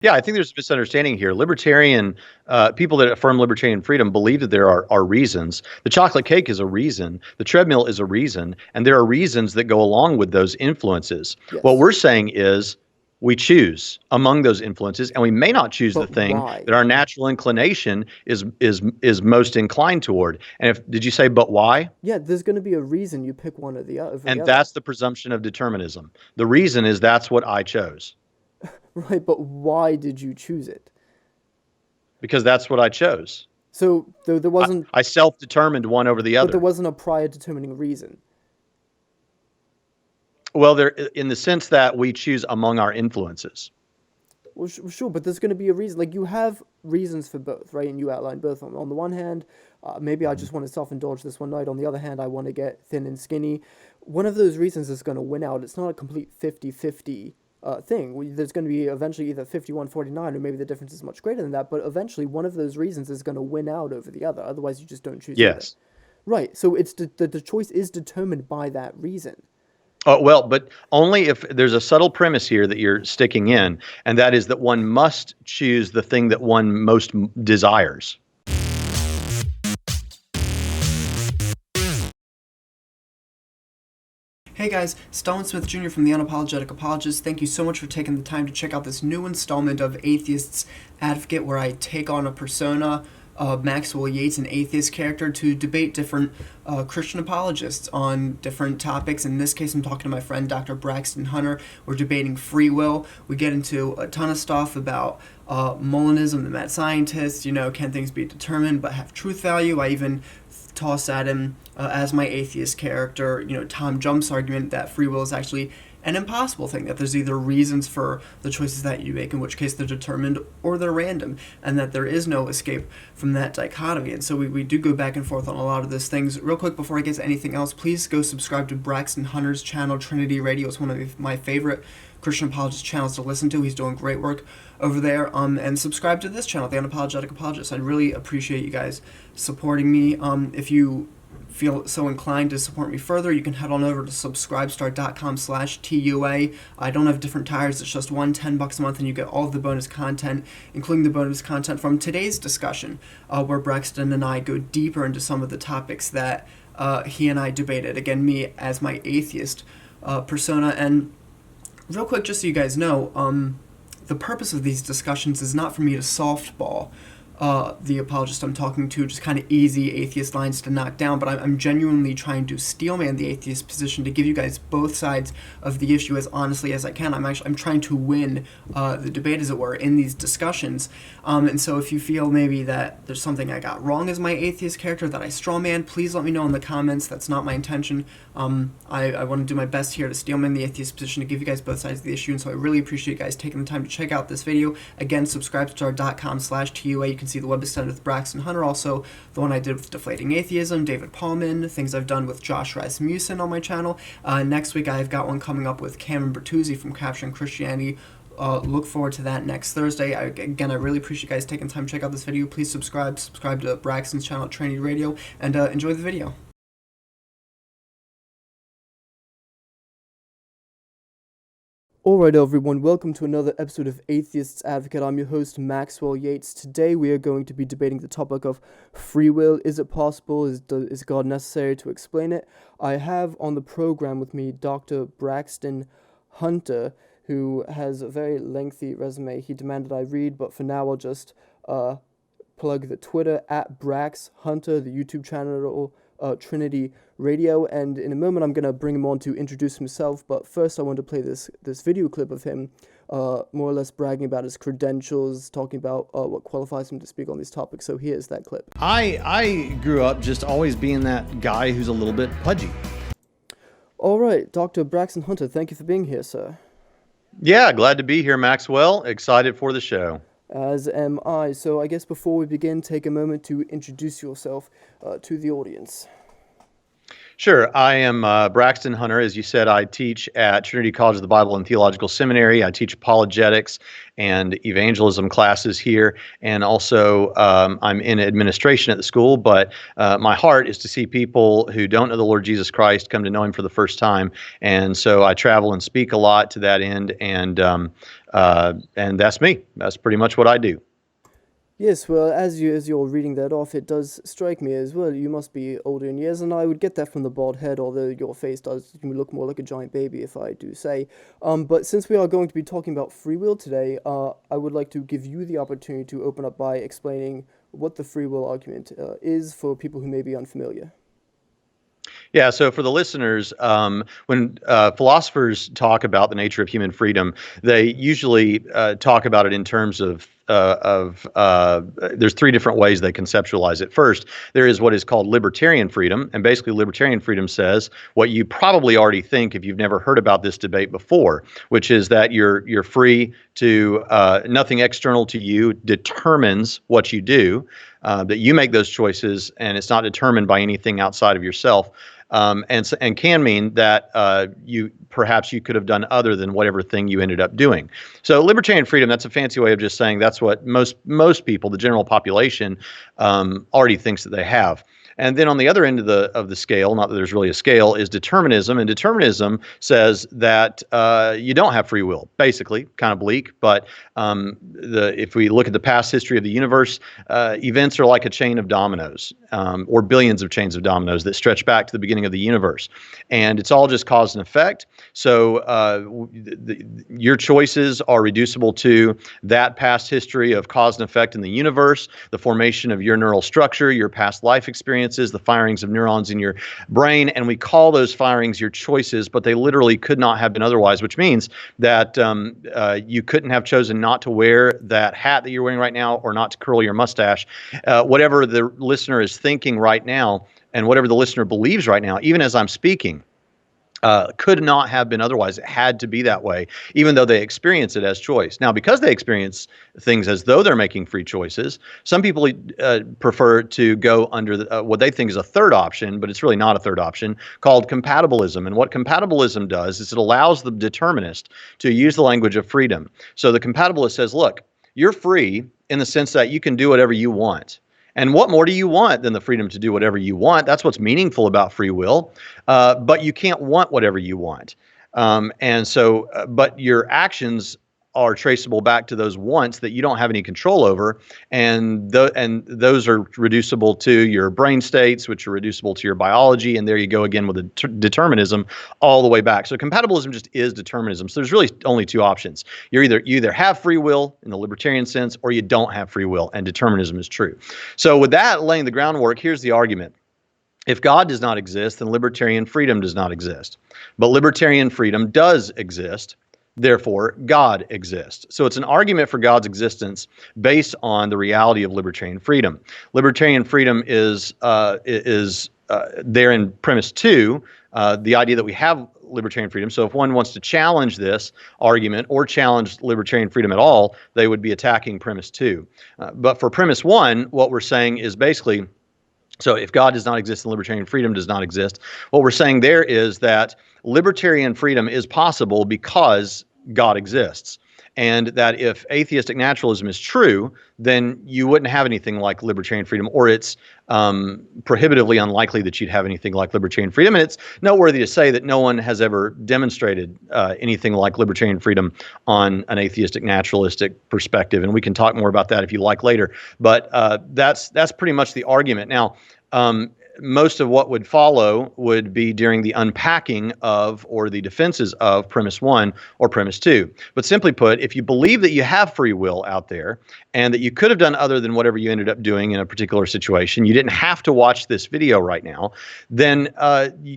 Yeah, I think there's a misunderstanding here. Libertarian people that affirm libertarian freedom believe that there are reasons. The chocolate cake is a reason. The treadmill is a reason, and there are reasons that go along with those influences. What Yes. we're saying is we choose among those influences, and we may not choose the But thing that why? our natural inclination is most inclined toward. And if did you say but why? Yeah, there's going to be a reason you pick one or over the And other. that's the presumption of determinism. The reason is that's what I chose Right, but why did you choose it? because that's what I chose. So there I, wasn't, I self-determined one over the but there other. wasn't a prior determining reason. Well, there in the sense that we choose among our influences. Well, sure, but there's going to be a reason. Like you have reasons for both, right? And you outlined both. On the one hand, maybe I Mhm. just want to self-indulge this one night. On the other hand, I want to get thin and skinny. One of those reasons is going to win out. It's not a complete 50-50 thing. There's going to be eventually either 51-49, or maybe the difference is much greater than that. But eventually, one of those reasons is going to win out over the other. Otherwise, you just don't choose either. Yes. Right. So it's the choice is determined by that reason. Well, but only if there's a subtle premise here that you're sticking in, and that is that one must choose the thing that one most desires. Hey guys, Stalin Smith Jr. from the Unapologetic Apologist. Thank you so much for taking the time to check out this new installment of Atheist's Advocate, where I take on a persona of Maxwell Yates, an atheist character, to debate different Christian apologists on different topics. In this case, I'm talking to my friend Dr. Braxton Hunter. We're debating free will. We get into a ton of stuff about Molinism, the mad scientists, can things be determined but have truth value? I even toss at him as my atheist character, Tom Jump's argument that free will is actually an impossible thing, that there's either reasons for the choices that you make, in which case they're determined, or they're random, and that there is no escape from that dichotomy. And so we do go back and forth on a lot of those things. Real quick, before I get to anything else, please go subscribe to Braxton Hunter's channel, Trinity Radio. It's one of my favorite Christian apologist channels to listen to. He's doing great work over there. And subscribe to this channel, The Unapologetic Apologist. I'd really appreciate you guys supporting me. If you feel so inclined to support me further, you can head on over to subscribestar.com/TUA. I don't have different tiers. It's just $10 a month, and you get all of the bonus content, including the bonus content from today's discussion, where Braxton and I go deeper into some of the topics that he and I debated. Again, me as my atheist persona. And real quick, just so you guys know, the purpose of these discussions is not for me to softball the apologist I'm talking to, just kind of easy atheist lines to knock down, but I'm genuinely trying to steelman the atheist position to give you guys both sides of the issue as honestly as I can. I'm trying to win the debate, as it were, in these discussions. And so if you feel maybe that there's something I got wrong as my atheist character, that I strawman, please let me know in the comments. That's not my intention. I want to do my best here to steelman the atheist position, to give you guys both sides of the issue, and so I really appreciate you guys taking the time to check out this video. Again, subscribestar.com/TUA. You can see the web extended with Braxton Hunter, also the one I did with Deflating Atheism, David Paulman, things I've done with Josh Rasmussen on my channel. Next week I've got one coming up with Cameron Bertuzzi from Capturing Christianity. Look forward to that next Thursday. Again, I really appreciate you guys taking time to check out this video. Please subscribe to Braxton's channel at Trinity Radio, and enjoy the video. Alright everyone, welcome to another episode of Atheist's Advocate. I'm your host, Maxwell Yates. Today we are going to be debating the topic of free will. Is it possible? Is God necessary? To explain it, I have on the program with me Dr. Braxton Hunter, who has a very lengthy resume he demanded I read, but for now I'll just plug the Twitter at Brax Hunter, the YouTube channel Trinity Radio, and in a moment I'm going to bring him on to introduce himself, but first I want to play this video clip of him more or less bragging about his credentials, talking about what qualifies him to speak on these topics. So here's that clip. I grew up just always being that guy who's a little bit pudgy. Alright, Dr. Braxton Hunter, thank you for being here, sir. Yeah, glad to be here, Maxwell. Excited for the show. As am I. So I guess before we begin, take a moment to introduce yourself to the audience. Sure. I am Braxton Hunter. As you said, I teach at Trinity College of the Bible and Theological Seminary. I teach apologetics and evangelism classes here. And also, I'm in administration at the school. But my heart is to see people who don't know the Lord Jesus Christ come to know him for the first time. And so I travel and speak a lot to that end. And that's me. That's pretty much what I do. Yes, well, as you're reading that off, it does strike me as well. You must be older in years, and I would get that from the bald head, although your face does look more like a giant baby, if I do say. But since we are going to be talking about free will today, I would like to give you the opportunity to open up by explaining what the free will argument is for people who may be unfamiliar. Yeah, so for the listeners, when philosophers talk about the nature of human freedom, they usually talk about it in terms of there's three different ways they conceptualize it. First, there is what is called libertarian freedom, and basically libertarian freedom says what you probably already think if you've never heard about this debate before, which is that you're free to nothing external to you determines what you do, that you make those choices, and it's not determined by anything outside of yourself. And can mean that perhaps you could have done other than whatever thing you ended up doing. So libertarian freedom, that's a fancy way of just saying that's what most people, the general population, already thinks that they have. And then on the other end of the scale, not that there's really a scale, is determinism. And determinism says that you don't have free will, basically, kind of bleak. But if we look at the past history of the universe, events are like a chain of dominoes, or billions of chains of dominoes that stretch back to the beginning of the universe. And it's all just cause and effect. So your choices are reducible to that past history of cause and effect in the universe, the formation of your neural structure, your past life experiences, the firings of neurons in your brain, and we call those firings your choices, but they literally could not have been otherwise, which means that you couldn't have chosen not to wear that hat that you're wearing right now or not to curl your mustache. Whatever the listener is thinking right now and whatever the listener believes right now, even as I'm speaking, could not have been otherwise. It had to be that way, even though they experience it as choice. Now, because they experience things as though they're making free choices, some people prefer to go under what they think is a third option, but it's really not a third option, called compatibilism. And what compatibilism does is it allows the determinist to use the language of freedom. So the compatibilist says, look, you're free in the sense that you can do whatever you want. And what more do you want than the freedom to do whatever you want? That's what's meaningful about free will. But you can't want whatever you want. But your actions are traceable back to those wants that you don't have any control over, and those are reducible to your brain states, which are reducible to your biology, and there you go again with the determinism all the way back. So compatibilism just is determinism. So there's really only two options. You either have free will in the libertarian sense, or you don't have free will, and determinism is true. So with that laying the groundwork, here's the argument. If God does not exist, then libertarian freedom does not exist. But libertarian freedom does exist. Therefore, God exists. So it's an argument for God's existence based on the reality of libertarian freedom. Libertarian freedom is there in premise two, the idea that we have libertarian freedom. So if one wants to challenge this argument or challenge libertarian freedom at all, they would be attacking premise two. But for premise one, what we're saying is basically, so if God does not exist and libertarian freedom does not exist, what we're saying there is that libertarian freedom is possible because God exists. And that if atheistic naturalism is true, then you wouldn't have anything like libertarian freedom, or it's prohibitively unlikely that you'd have anything like libertarian freedom. And it's noteworthy to say that no one has ever demonstrated anything like libertarian freedom on an atheistic naturalistic perspective. And we can talk more about that if you like later. But that's pretty much the argument. Now, most of what would follow would be during the unpacking of or the defenses of premise one or premise two. But simply put, if you believe that you have free will out there and that you could have done other than whatever you ended up doing in a particular situation, you didn't have to watch this video right now, then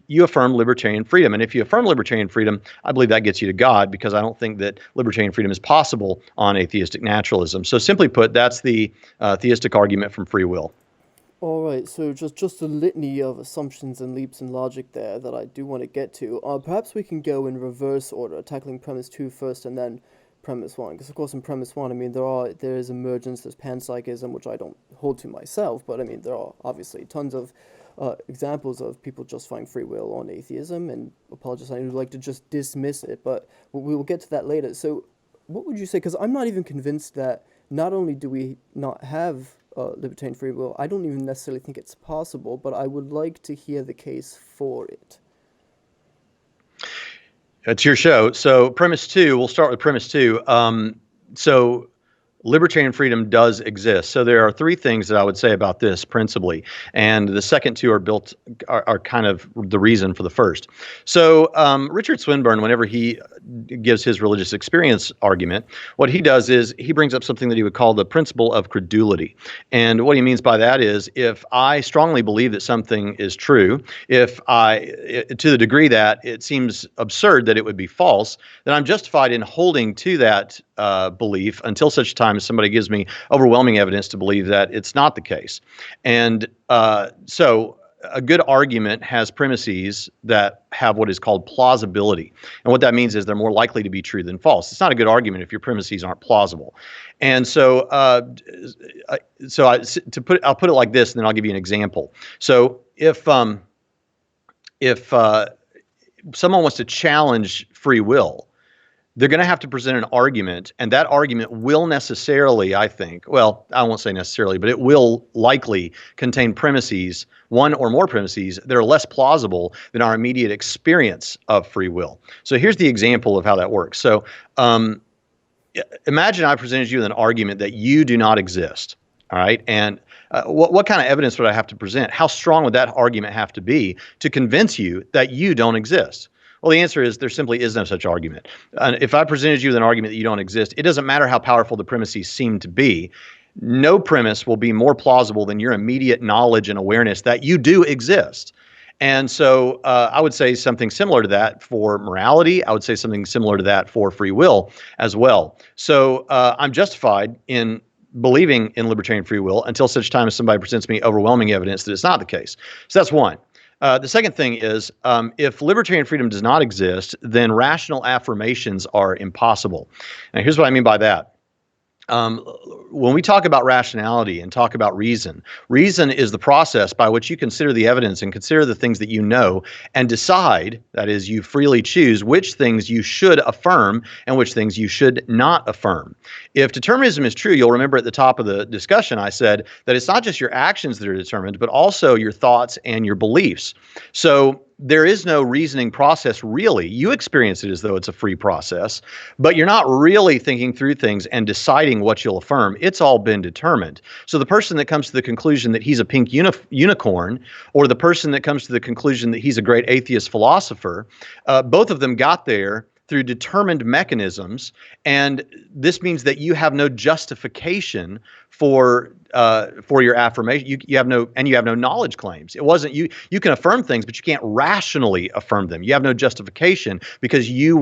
you affirm libertarian freedom. And if you affirm libertarian freedom, I believe that gets you to God, because I don't think that libertarian freedom is possible on atheistic naturalism. So simply put, that's the theistic argument from free will. All right, so just a litany of assumptions and leaps in logic there that I do want to get to. Perhaps we can go in reverse order, tackling premise two first and then premise one, because of course in premise one, I mean, there is emergence, there's panpsychism, which I don't hold to myself, but I mean, there are obviously tons of examples of people justifying free will on atheism, and apologists I would like to just dismiss it, but we will get to that later. So what would you say, because I'm not even convinced that not only do we not have libertarian free will, I don't even necessarily think it's possible, but I would like to hear the case for it. It's your show. So premise two, we'll start with premise two. So libertarian freedom does exist. So there are three things that I would say about this principally, and the second two are kind of the reason for the first. So Richard Swinburne, whenever he gives his religious experience argument, what he does is he brings up something that he would call the principle of credulity. And what he means by that is, if I strongly believe that something is true, to the degree that it seems absurd that it would be false, then I'm justified in holding to that belief until such time as somebody gives me overwhelming evidence to believe that it's not the case. And so a good argument has premises that have what is called plausibility. And what that means is they're more likely to be true than false. It's not a good argument if your premises aren't plausible. And so I'll put it like this, and then I'll give you an example. So if someone wants to challenge free will, they're going to have to present an argument, and that argument will necessarily, I think, well, I won't say necessarily, but it will likely contain premises, one or more premises, that are less plausible than our immediate experience of free will. So here's the example of how that works. So imagine I presented you with an argument that you do not exist, all right? And what kind of evidence would I have to present? How strong would that argument have to be to convince you that you don't exist? Well, the answer is there simply is no such argument. If I presented you with an argument that you don't exist, it doesn't matter how powerful the premises seem to be. No premise will be more plausible than your immediate knowledge and awareness that you do exist. And so I would say something similar to that for morality. I would say something similar to that for free will as well. So I'm justified in believing in libertarian free will until such time as somebody presents me overwhelming evidence that it's not the case. So that's one. The second thing is, if libertarian freedom does not exist, then rational affirmations are impossible. Now, here's what I mean by that. When we talk about rationality and talk about reason, reason is the process by which you consider the evidence and consider the things that you know and decide, that is, you freely choose which things you should affirm and which things you should not affirm. If determinism is true, you'll remember at the top of the discussion I said that it's not just your actions that are determined, but also your thoughts and your beliefs. So there is no reasoning process, really. You experience it as though it's a free process, but you're not really thinking through things and deciding what you'll affirm. It's all been determined. So the person that comes to the conclusion that he's a pink unicorn, or the person that comes to the conclusion that he's a great atheist philosopher, both of them got there through determined mechanisms, and this means that you have no justification for your affirmation. You have no knowledge claims. It wasn't you. You can affirm things, but you can't rationally affirm them. You have no justification because you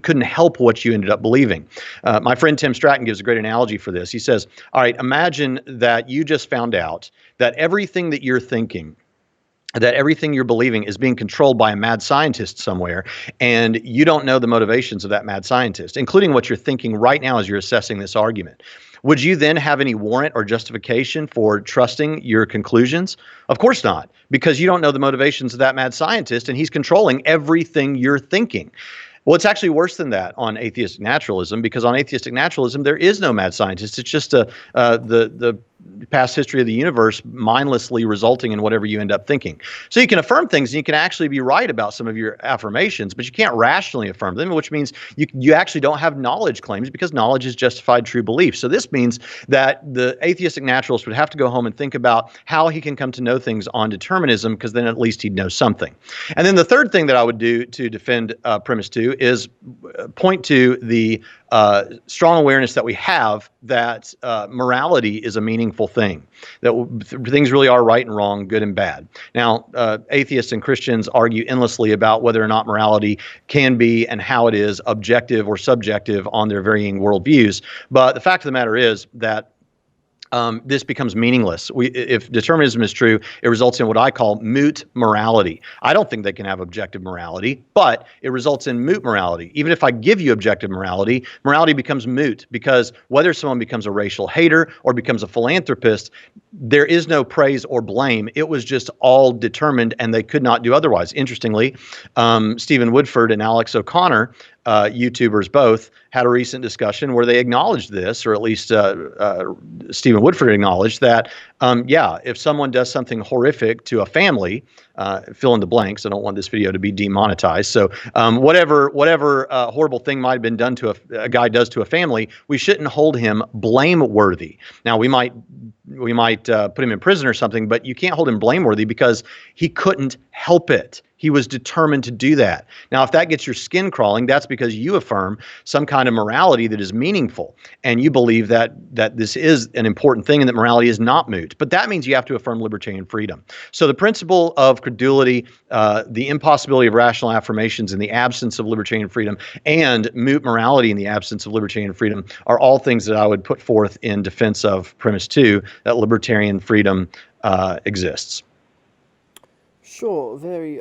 couldn't help what you ended up believing. My friend Tim Stratton gives a great analogy for this. He says, "All right, imagine that you just found out that everything that you're thinking, that everything you're believing is being controlled by a mad scientist somewhere, and you don't know the motivations of that mad scientist, including what you're thinking right now as you're assessing this argument. Would you then have any warrant or justification for trusting your conclusions? Of course not, because you don't know the motivations of that mad scientist, and he's controlling everything you're thinking." Well, it's actually worse than that on atheistic naturalism, because on atheistic naturalism, there is no mad scientist. It's just the past history of the universe mindlessly resulting in whatever you end up thinking. So you can affirm things and you can actually be right about some of your affirmations, but you can't rationally affirm them, which means you actually don't have knowledge claims, because knowledge is justified true belief. So this means that the atheistic naturalist would have to go home and think about how he can come to know things on determinism, because then at least he'd know something. And then the third thing that I would do to defend premise two is point to the strong awareness that we have that morality is a meaningful thing, that things really are right and wrong, good and bad. Now, atheists and Christians argue endlessly about whether or not morality can be and how it is objective or subjective on their varying worldviews. But the fact of the matter is that this becomes meaningless. If determinism is true, it results in what I call moot morality. I don't think they can have objective morality, but it results in moot morality. Even if I give you objective morality, morality becomes moot, because whether someone becomes a racial hater or becomes a philanthropist, there is no praise or blame. It was just all determined, and they could not do otherwise. Interestingly, Stephen Woodford and Alex O'Connor, YouTubers both, had a recent discussion where they acknowledged this, or at least Stephen Woodford acknowledged that, if someone does something horrific to a family, fill in the blanks. I don't want this video to be demonetized. So whatever horrible thing might have been done to a guy does to a family, we shouldn't hold him blameworthy. Now, we might put him in prison or something, but you can't hold him blameworthy because he couldn't help it. He was determined to do that. Now, if that gets your skin crawling, that's because you affirm some kind of morality that is meaningful, and you believe that this is an important thing and that morality is not moot. But that means you have to affirm libertarian freedom. So the principle of credulity, the impossibility of rational affirmations in the absence of libertarian freedom, and moot morality in the absence of libertarian freedom are all things that I would put forth in defense of premise 2, that libertarian freedom exists. Sure, very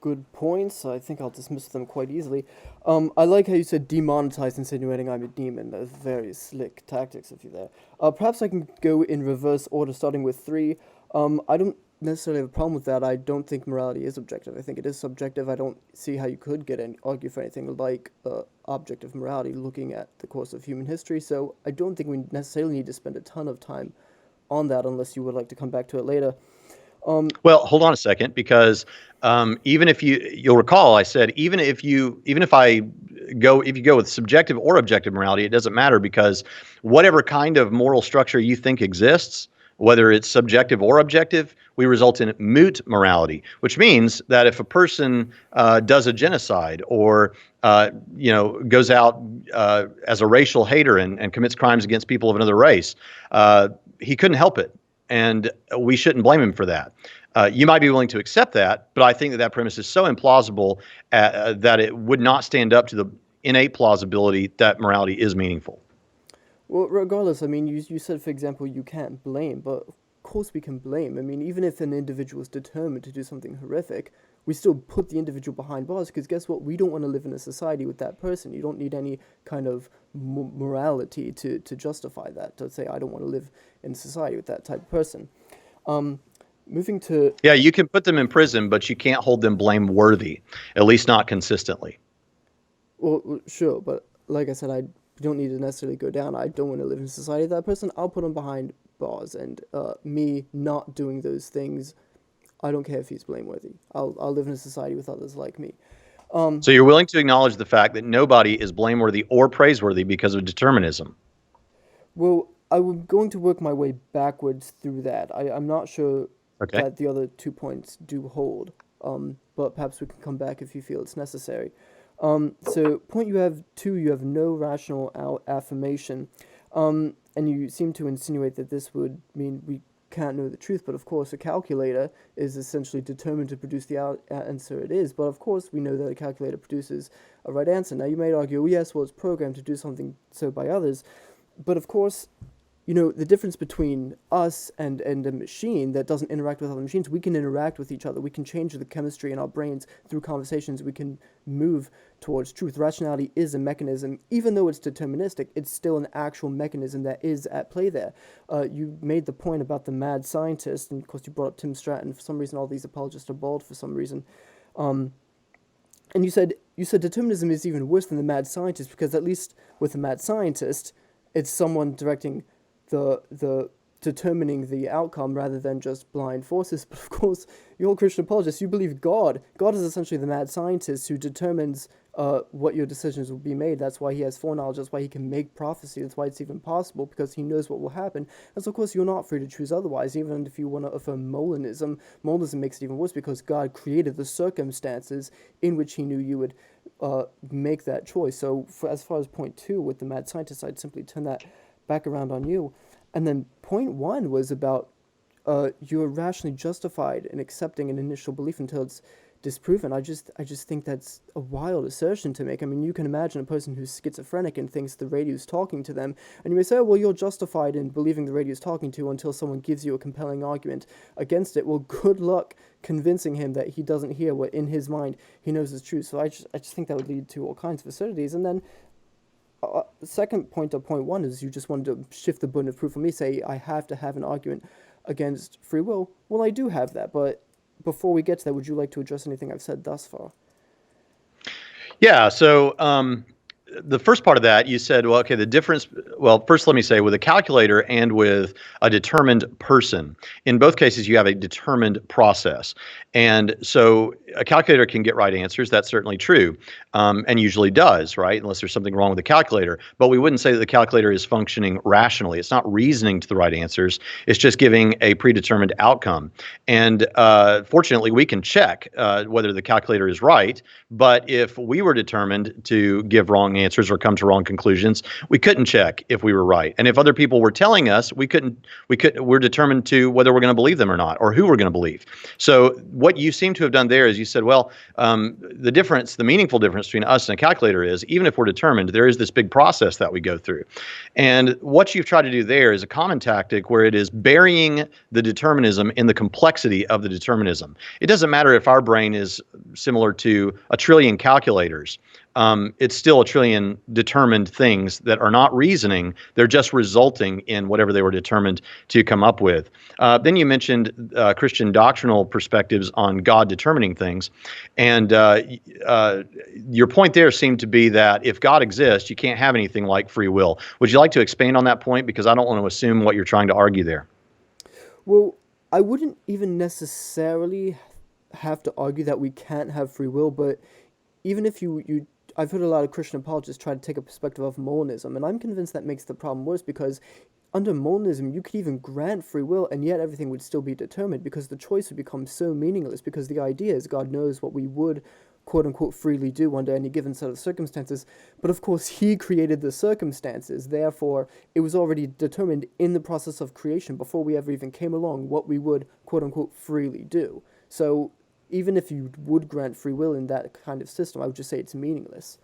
good points. I think I'll dismiss them quite easily. I like how you said demonetize, insinuating I'm a demon. That's very slick tactics of you there. Perhaps I can go in reverse order, starting with 3. I don't necessarily have a problem with that. I don't think morality is objective. I think it is subjective. I don't see how you could argue for anything like objective morality looking at the course of human history. So I don't think we necessarily need to spend a ton of time on that unless you would like to come back to it later. Well, hold on a second, because even if you'll recall, I said even if you go with subjective or objective morality, it doesn't matter, because whatever kind of moral structure you think exists, whether it's subjective or objective, we result in moot morality, which means that if a person does a genocide or goes out as a racial hater and commits crimes against people of another race, he couldn't help it. And we shouldn't blame him for that. You might be willing to accept that, but I think that premise is so implausible that it would not stand up to the innate plausibility that morality is meaningful. Well, regardless, I mean, you said, for example, you can't blame, but of course we can blame. I mean, even if an individual is determined to do something horrific, we still put the individual behind bars, because guess what? We don't want to live in a society with that person. You don't need any kind of morality to justify that, to say, I don't want to live in society with that type of person. Moving to... Yeah, you can put them in prison, but you can't hold them blameworthy, at least not consistently. Well, sure, but like I said, I don't need to necessarily go down. I don't want to live in society with that person. I'll put him behind bars, and me not doing those things, I don't care if he's blameworthy. I'll live in a society with others like me. So you're willing to acknowledge the fact that nobody is blameworthy or praiseworthy because of determinism? Well, I'm going to work my way backwards through that. I'm not sure that the other 2 points do hold, but perhaps we can come back if you feel it's necessary. So point you have 2, you have no rational affirmation, and you seem to insinuate that this would mean we can't know the truth, but of course a calculator is essentially determined to produce the answer it is, but of course we know that a calculator produces a right answer. Now you might argue, well, yes, well, it's programmed to do something so by others, but of course, you know, the difference between us and a machine that doesn't interact with other machines, we can interact with each other. We can change the chemistry in our brains through conversations. We can move towards truth. Rationality is a mechanism. Even though it's deterministic, it's still an actual mechanism that is at play there. You made the point about the mad scientist, and of course you brought up Tim Stratton. For some reason, all these apologists are bald for some reason. And you said determinism is even worse than the mad scientist, because at least with the mad scientist, it's someone directing the determining the outcome rather than just blind forces. But of course, you're a Christian apologist. You believe God. God is essentially the mad scientist who determines what your decisions will be made. That's why he has foreknowledge. That's why he can make prophecy. That's why it's even possible, because he knows what will happen. And so, of course, you're not free to choose otherwise. Even if you want to affirm Molinism, Molinism makes it even worse, because God created the circumstances in which he knew you would make that choice. So as far as point 2 with the mad scientist, I'd simply turn that back around on you. And then point 1 was about you're rationally justified in accepting an initial belief until it's disproven. I just think that's a wild assertion to make. I mean, you can imagine a person who's schizophrenic and thinks the radio's talking to them, and you may say, oh, well, you're justified in believing the radio's talking to you until someone gives you a compelling argument against it. Well, good luck convincing him that he doesn't hear what in his mind he knows is true. So I just think that would lead to all kinds of absurdities. And then the second point of point one is you just wanted to shift the burden of proof for me, say I have to have an argument against free will. Well, I do have that, but before we get to that, would you like to address anything I've said thus far? Yeah. So the first part of that, you said, well, okay, the difference. Well, first, let me say with a calculator and with a determined person, in both cases, you have a determined process. And so a calculator can get right answers. That's certainly true, and usually does, right? Unless there's something wrong with the calculator. But we wouldn't say that the calculator is functioning rationally. It's not reasoning to the right answers. It's just giving a predetermined outcome. And fortunately, we can check whether the calculator is right. But if we were determined to give wrong answers or come to wrong conclusions, we couldn't check if we were right. And if other people were telling us, we're determined to whether we're going to believe them or not, or who we're going to believe. So what you seem to have done there is you said, well, the meaningful difference between us and a calculator is, even if we're determined, there is this big process that we go through. And what you've tried to do there is a common tactic where it is burying the determinism in the complexity of the determinism. It doesn't matter if our brain is similar to a trillion calculators. It's still a trillion determined things that are not reasoning. They're just resulting in whatever they were determined to come up with. Then you mentioned Christian doctrinal perspectives on God determining things. And your point there seemed to be that if God exists, you can't have anything like free will. Would you like to expand on that point? Because I don't want to assume what you're trying to argue there. Well, I wouldn't even necessarily have to argue that we can't have free will, but even if I've heard a lot of Christian apologists try to take a perspective of monism, and I'm convinced that makes the problem worse, because under monism, you could even grant free will, and yet everything would still be determined, because the choice would become so meaningless, because the idea is God knows what we would, quote-unquote, freely do under any given set of circumstances, but of course he created the circumstances, therefore it was already determined in the process of creation, before we ever even came along, what we would, quote-unquote, freely do. So even if you would grant free will in that kind of system, I would just say it's meaningless.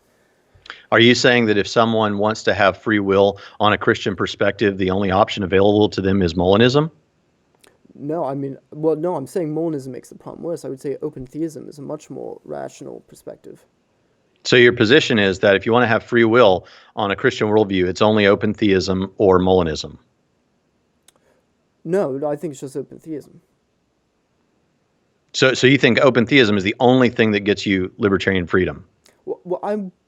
Are you saying that if someone wants to have free will on a Christian perspective, the only option available to them is Molinism? No, I'm saying monism makes the problem worse. I would say open theism is a much more rational perspective. So your position is that if you want to have free will on a Christian worldview, it's only open theism or Molinism? No, I think it's just open theism. So you think open theism is the only thing that gets you libertarian freedom?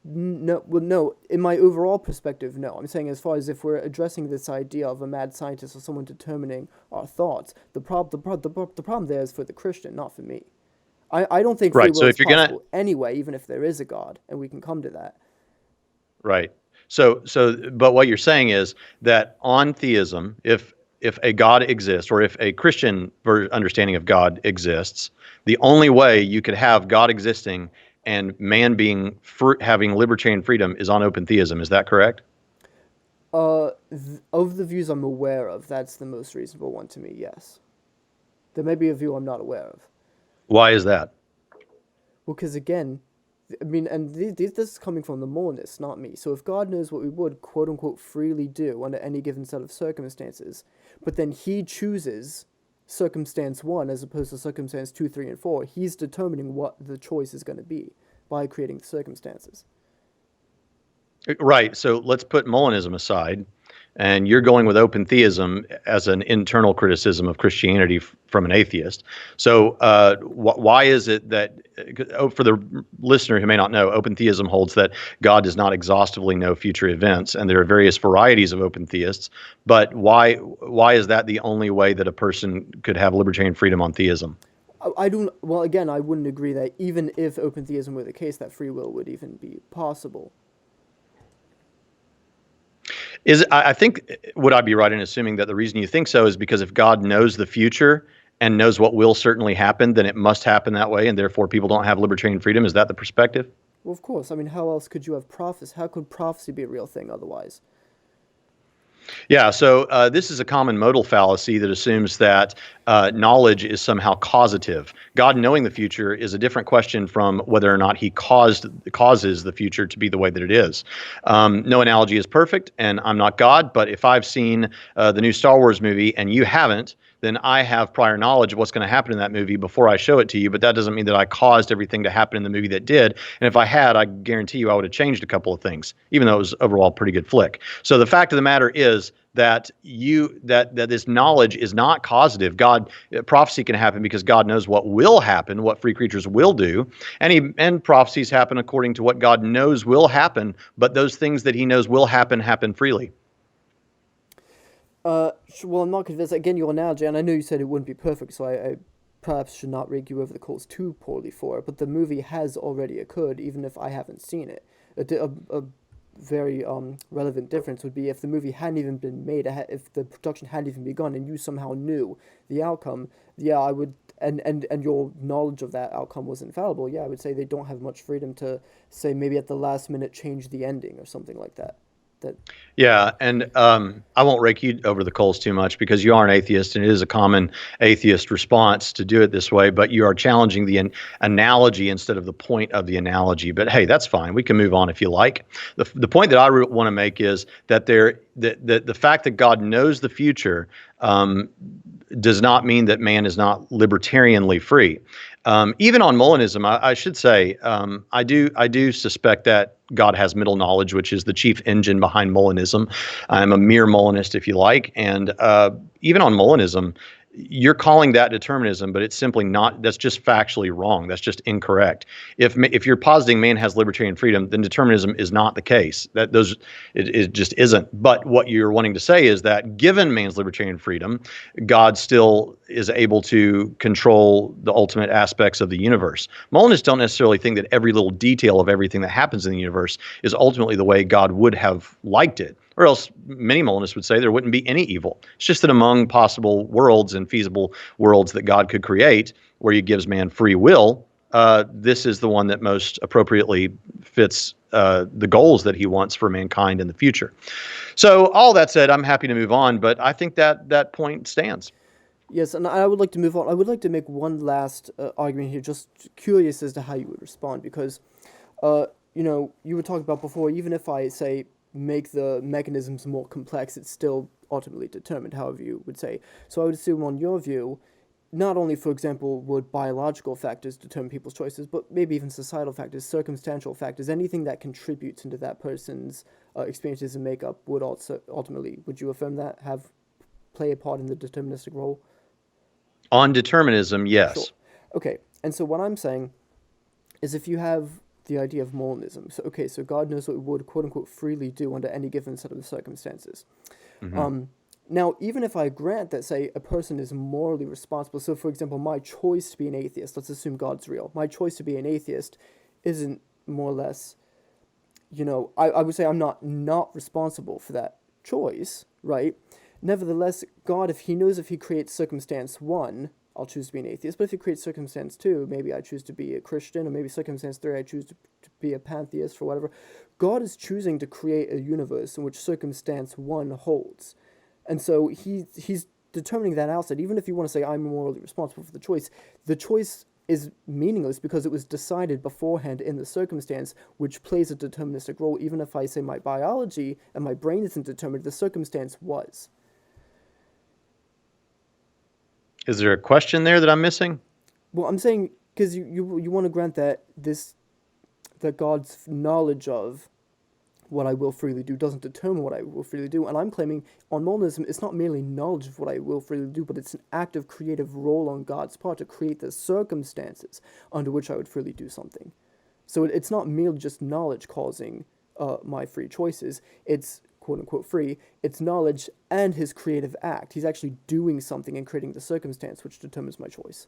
No. In my overall perspective, no. I'm saying as far as if we're addressing this idea of a mad scientist or someone determining our thoughts, the problem there is for the Christian, not for me. I don't think free will is possible anyway, even if there is a God, and we can come to that. Right. But what you're saying is that on theism, if a God exists, or if a Christian understanding of God exists, the only way you could have God existing and man having libertarian freedom is on open theism. Is that correct? Of the views I'm aware of, that's the most reasonable one to me, yes. There may be a view I'm not aware of. Why is that? Well, because again, I mean, and this is coming from the monists, not me. So if God knows what we would, quote unquote, freely do under any given set of circumstances, but then he chooses circumstance 1 as opposed to circumstance 2, 3, and 4, he's determining what the choice is going to be by creating the circumstances. Right. So let's put Molinism aside, and you're going with open theism as an internal criticism of Christianity from an atheist. So why is it that, for the listener who may not know, open theism holds that God does not exhaustively know future events, and there are various varieties of open theists, but why is that the only way that a person could have libertarian freedom on theism? Well, again, I wouldn't agree that even if open theism were the case, that free will would even be possible. I think, would I be right in assuming that the reason you think so is because if God knows the future and knows what will certainly happen, then it must happen that way, and therefore people don't have libertarian freedom? Is that the perspective? Well, of course. I mean, how else could you have prophecy? How could prophecy be a real thing otherwise? Yeah, so this is a common modal fallacy that assumes that knowledge is somehow causative. God knowing the future is a different question from whether or not he causes the future to be the way that it is. No analogy is perfect, and I'm not God, but if I've seen the new Star Wars movie and you haven't, then I have prior knowledge of what's going to happen in that movie before I show it to you, but that doesn't mean that I caused everything to happen in the movie that did. And if I had, I guarantee you I would have changed a couple of things, even though it was overall a pretty good flick. So the fact of the matter is that this knowledge is not causative. Prophecy can happen because God knows what will happen, what free creatures will do, and prophecies happen according to what God knows will happen, but those things that he knows will happen freely. Well, I'm not convinced. Again, your analogy, and I know you said it wouldn't be perfect, so I perhaps should not rig you over the coals too poorly for it, but the movie has already occurred, even if I haven't seen it. A very relevant difference would be if the movie hadn't even been made, if the production hadn't even begun, and you somehow knew the outcome. Yeah, I would, and your knowledge of that outcome was infallible. Yeah, I would say they don't have much freedom to say maybe at the last minute change the ending or something like that. Yeah, and I won't rake you over the coals too much because you are an atheist, and it is a common atheist response to do it this way. But you are challenging the analogy instead of the point of the analogy. But hey, that's fine. We can move on if you like. The point that I want to make is that the fact that God knows the future does not mean that man is not libertarianly free. Even on Molinism, I should say, I do suspect that God has middle knowledge, which is the chief engine behind Molinism. I'm a mere Molinist, if you like, and even on Molinism, you're calling that determinism, but it's simply not. That's just factually wrong. That's just incorrect. If you're positing man has libertarian freedom, then determinism is not the case. It just isn't. But what you're wanting to say is that given man's libertarian freedom, God still is able to control the ultimate aspects of the universe. Molinists don't necessarily think that every little detail of everything that happens in the universe is ultimately the way God would have liked it. Or else many Molinists would say there wouldn't be any evil. It's just that among possible worlds and feasible worlds that God could create, where he gives man free will, this is the one that most appropriately fits the goals that he wants for mankind in the future. So all that said, I'm happy to move on, but I think that point stands. Yes, and I would like to move on. I would like to make one last argument here, just curious as to how you would respond, because, you were talking about before, even if I say make the mechanisms more complex, it's still ultimately determined, however you would say. So I would assume on your view, not only, for example, would biological factors determine people's choices, but maybe even societal factors, circumstantial factors, anything that contributes into that person's experiences and makeup would also ultimately, would you affirm that, play a part in the deterministic role? On determinism, yes. Sure. Okay, and so what I'm saying is if you have the idea of Molinism, so God knows what he would, quote-unquote, freely do under any given set of circumstances. Mm-hmm. Now, even if I grant that, say, a person is morally responsible, so, for example, my choice to be an atheist, let's assume God's real, my choice to be an atheist isn't more or less, I would say I'm not responsible for that choice, right? Nevertheless, God, if he creates circumstance 1, I'll choose to be an atheist, but if he creates circumstance 2, maybe I choose to be a Christian, or maybe circumstance 3, I choose to be a pantheist, or whatever. God is choosing to create a universe in which circumstance 1 holds. And so he's determining that outside. Even if you want to say I'm morally responsible for the choice is meaningless because it was decided beforehand in the circumstance, which plays a deterministic role. Even if I say my biology and my brain isn't determined, the circumstance was. Is there a question there that I'm missing? Well, I'm saying because you want to grant that that God's knowledge of what I will freely do doesn't determine what I will freely do, and I'm claiming on Molinism it's not merely knowledge of what I will freely do, but it's an active creative role on God's part to create the circumstances under which I would freely do something. So it's not merely just knowledge causing my free choices. It's quote-unquote free, it's knowledge and his creative act. He's actually doing something and creating the circumstance which determines my choice.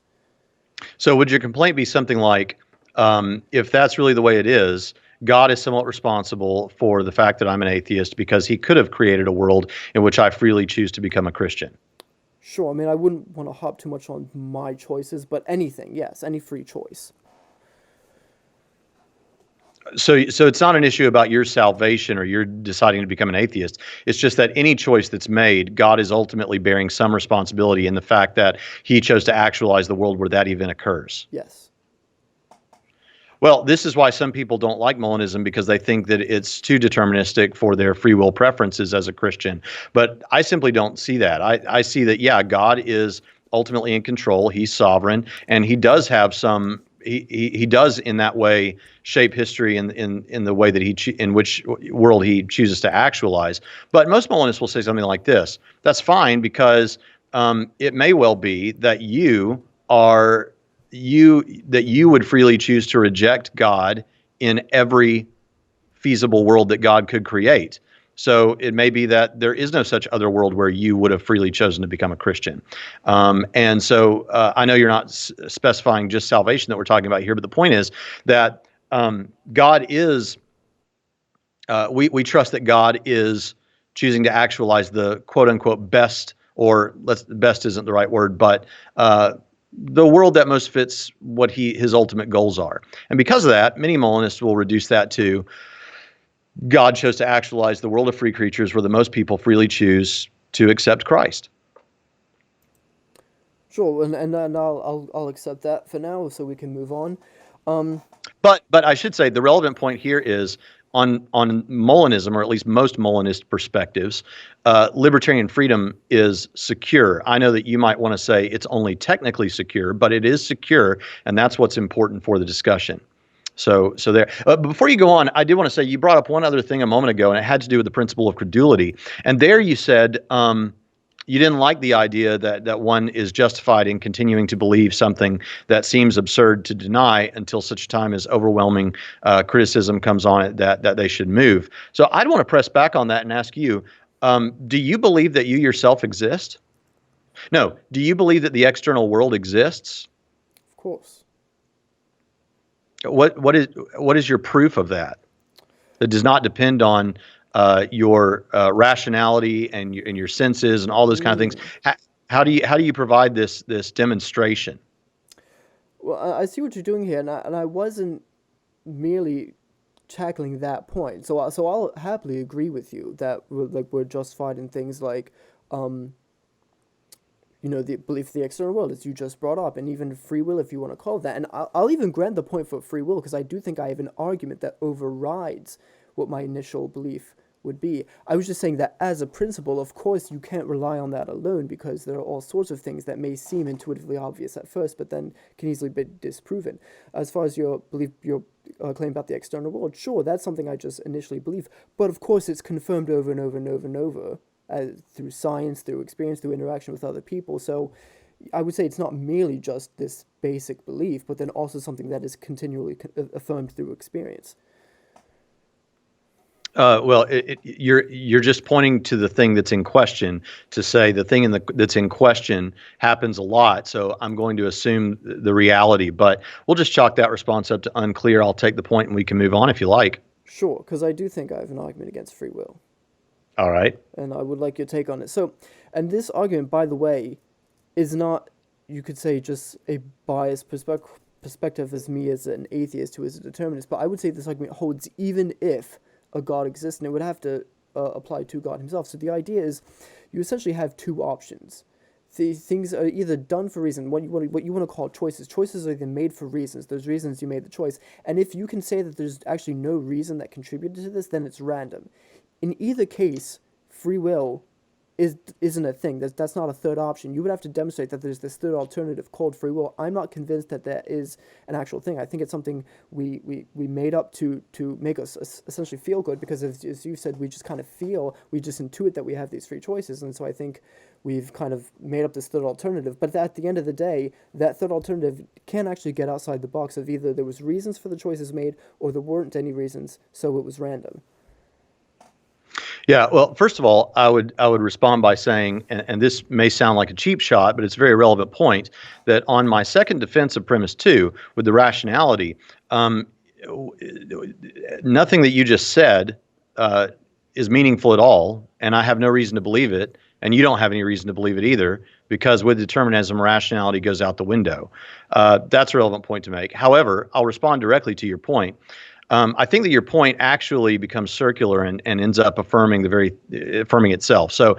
So would your complaint be something like, if that's really the way it is, God is somewhat responsible for the fact that I'm an atheist because he could have created a world in which I freely choose to become a Christian? Sure, I mean, I wouldn't want to hop too much on my choices, but anything, yes, any free choice. So it's not an issue about your salvation or you're deciding to become an atheist. It's just that any choice that's made, God is ultimately bearing some responsibility in the fact that he chose to actualize the world where that event occurs. Yes. Well, this is why some people don't like Molinism, because they think that it's too deterministic for their free will preferences as a Christian. But I simply don't see that. I see that, yeah, God is ultimately in control. He's sovereign, and he does have some. He does in that way shape history in the way that in which world he chooses to actualize. But most Molinists will say something like this: "That's fine, because it may well be that you would freely choose to reject God in every feasible world that God could create. So it may be that there is no such other world where you would have freely chosen to become a Christian." And so I know you're not specifying just salvation that we're talking about here, but the point is that God is, we trust that God is choosing to actualize the quote unquote best, or best isn't the right word, but the world that most fits what his ultimate goals are. And because of that, many Molinists will reduce that to God chose to actualize the world of free creatures where the most people freely choose to accept Christ. Sure, and I'll accept that for now, so we can move on. But I should say the relevant point here is on Molinism, or at least most Molinist perspectives, libertarian freedom is secure. I know that you might want to say it's only technically secure, but it is secure, and that's what's important for the discussion. So there. Before you go on, I did want to say you brought up one other thing a moment ago, and it had to do with the principle of credulity. And there you said you didn't like the idea that one is justified in continuing to believe something that seems absurd to deny until such time as overwhelming criticism comes on it that they should move. So I'd want to press back on that and ask you, do you believe that you yourself exist? No. Do you believe that the external world exists? Of course. What is your proof of that? That does not depend on your rationality and your senses and all those kind of things. How do you provide this demonstration? Well, I see what you're doing here, and I wasn't merely tackling that point. So I'll happily agree with you that we're justified in things like the belief of the external world, as you just brought up, and even free will, if you want to call it that. And I'll even grant the point for free will, because I do think I have an argument that overrides what my initial belief would be. I was just saying that as a principle, of course, you can't rely on that alone, because there are all sorts of things that may seem intuitively obvious at first, but then can easily be disproven. As far as your claim about the external world, sure, that's something I just initially believe, but of course it's confirmed over and over and over and over through science, through experience, through interaction with other people. So I would say it's not merely just this basic belief, but then also something that is continually affirmed through experience. Well, you're just pointing to the thing that's in question to say the thing that's in question happens a lot. So I'm going to assume the reality, but we'll just chalk that response up to unclear. I'll take the point and we can move on if you like. Sure, because I do think I have an argument against free will. All right. And I would like your take on it. So, and this argument, by the way, is not, you could say, just a biased perspective as me as an atheist who is a determinist, but I would say this argument holds even if a God exists, and it would have to apply to God himself. So the idea is you essentially have two options. The things are either done for reason, what you want to call choices. Choices are either made for reasons. There's reasons you made the choice. And if you can say that there's actually no reason that contributed to this, then it's random. In either case, free will isn't a thing. That's not a third option. You would have to demonstrate that there's this third alternative called free will. I'm not convinced that that is an actual thing. I think it's something we made up to make us essentially feel good, because as you said, we just kind of feel, we just intuit that we have these free choices, and so I think we've kind of made up this third alternative. But at the end of the day, that third alternative can actually get outside the box of either there was reasons for the choices made or there weren't any reasons, so it was random. Yeah, well, first of all, I would respond by saying, and this may sound like a cheap shot, but it's a very relevant point, that on my second defense of premise 2, with the rationality, nothing that you just said is meaningful at all, and I have no reason to believe it, and you don't have any reason to believe it either, because with determinism, rationality goes out the window. That's a relevant point to make. However, I'll respond directly to your point. I think that your point actually becomes circular and ends up affirming itself. So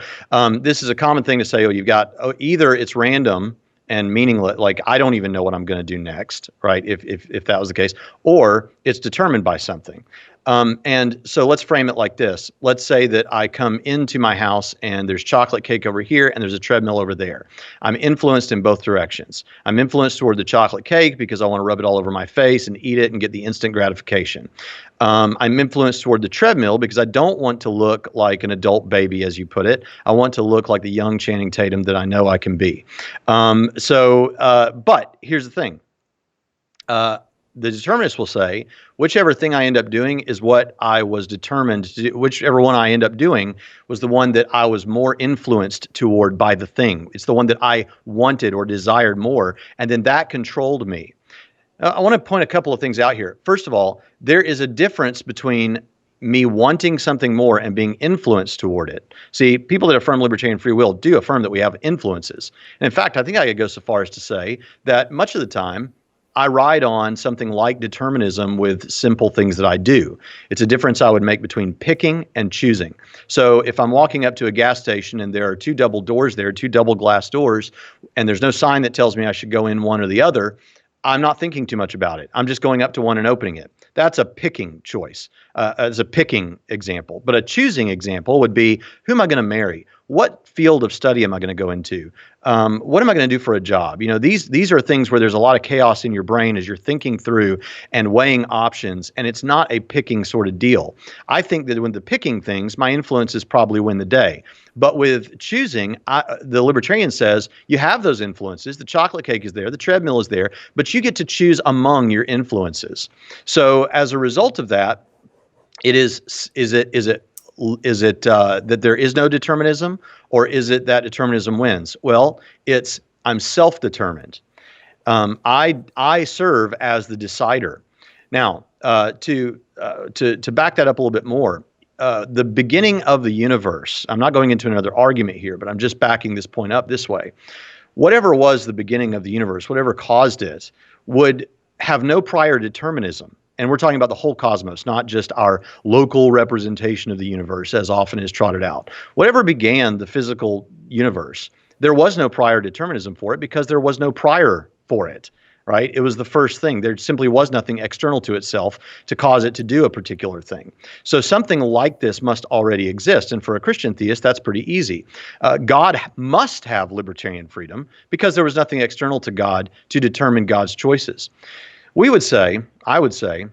this is a common thing to say. Oh, you've got either it's random and meaningless, like I don't even know what I'm going to do next, right? If that was the case, or it's determined by something. And so let's frame it like this. Let's say that I come into my house and there's chocolate cake over here and there's a treadmill over there. I'm influenced in both directions. I'm influenced toward the chocolate cake because I want to rub it all over my face and eat it and get the instant gratification. I'm influenced toward the treadmill because I don't want to look like an adult baby, as you put it. I want to look like the young Channing Tatum that I know I can be. But here's the thing. The determinist will say, whichever thing I end up doing is what I was determined to do. Whichever one I end up doing was the one that I was more influenced toward by the thing. It's the one that I wanted or desired more. And then that controlled me. I want to point a couple of things out here. First of all, there is a difference between me wanting something more and being influenced toward it. See, people that affirm libertarian free will do affirm that we have influences. And in fact, I think I could go so far as to say that much of the time, I ride on something like determinism with simple things that I do. It's a difference I would make between picking and choosing. So if I'm walking up to a gas station and there are two double doors there, two double glass doors, and there's no sign that tells me I should go in one or the other, I'm not thinking too much about it. I'm just going up to one and opening it. That's a picking choice, as a picking example. But a choosing example would be, who am I going to marry? What field of study am I going to go into? What am I going to do for a job? These are things where there's a lot of chaos in your brain as you're thinking through and weighing options, and it's not a picking sort of deal. I think that when the picking things, my influences probably win the day. But with choosing, the libertarian says you have those influences. The chocolate cake is there, the treadmill is there, but you get to choose among your influences. So as a result of that, is it that there is no determinism, or is it that determinism wins? Well, I'm self-determined. I serve as the decider. Now, to back that up a little bit more, the beginning of the universe. I'm not going into another argument here, but I'm just backing this point up this way. Whatever was the beginning of the universe, whatever caused it, would have no prior determinism. And we're talking about the whole cosmos, not just our local representation of the universe, as often is trotted out. Whatever began the physical universe, there was no prior determinism for it because there was no prior for it, right? It was the first thing. There simply was nothing external to itself to cause it to do a particular thing. So something like this must already exist. And for a Christian theist, that's pretty easy. God must have libertarian freedom because there was nothing external to God to determine God's choices. I would say,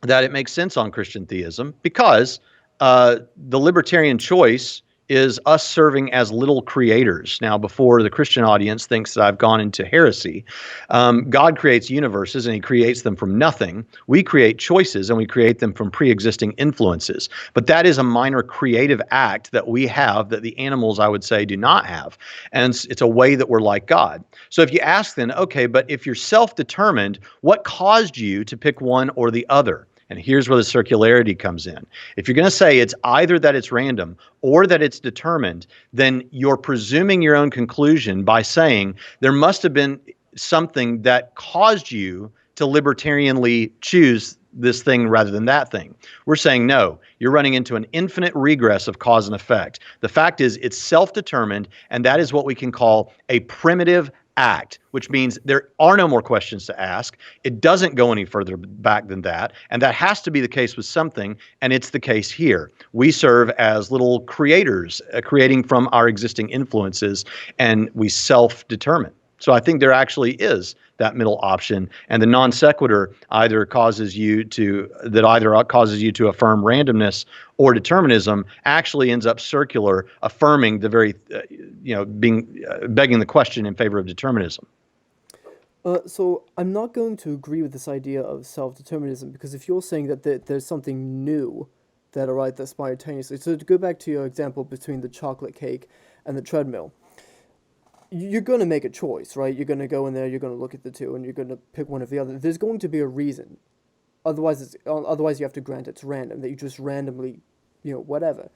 that it makes sense on Christian theism because the libertarian choice is us serving as little creators. Now, before the Christian audience thinks that I've gone into heresy, God creates universes and he creates them from nothing. We create choices and we create them from pre-existing influences. But that is a minor creative act that we have that the animals, I would say, do not have. And it's a way that we're like God. So if you ask then, okay, but if you're self-determined, what caused you to pick one or the other? And here's where the circularity comes in. If you're going to say it's either that it's random or that it's determined, then you're presuming your own conclusion by saying there must have been something that caused you to libertarianly choose this thing rather than that thing. We're saying no, you're running into an infinite regress of cause and effect. The fact is it's self-determined, and that is what we can call a primitive act, which means there are no more questions to ask. It doesn't go any further back than that. And that has to be the case with something. And it's the case here. We serve as little creators, creating from our existing influences, and we self-determine. So I think there actually is that middle option, and the non sequitur either causes you to affirm randomness or determinism actually ends up circular, affirming the very, begging the question in favor of determinism. So I'm not going to agree with this idea of self-determinism, because if you're saying that there's something new that arrived there spontaneously, so to go back to your example between the chocolate cake and the treadmill, you're going to make a choice, right? You're going to go in there, you're going to look at the two, and you're going to pick one or the other. There's going to be a reason. Otherwise you have to grant it's random, that you just randomly, whatever.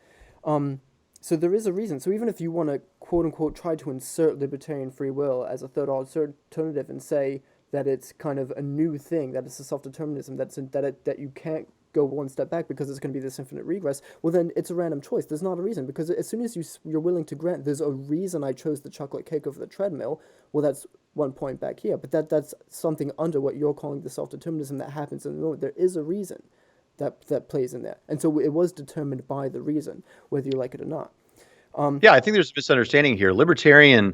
So there is a reason. So even if you want to, quote-unquote, try to insert libertarian free will as a third alternative and say that it's kind of a new thing, that it's a self-determinism, that you can't go one step back because it's going to be this infinite regress, well then it's a random choice. There's not a reason, because as soon as you're willing to grant there's a reason I chose the chocolate cake over the treadmill, well that's one point back here. But that's something under what you're calling the self-determinism that happens in the moment. There is a reason that plays in there, and so it was determined by the reason, whether you like it or not. Yeah, I think there's a misunderstanding here. Libertarian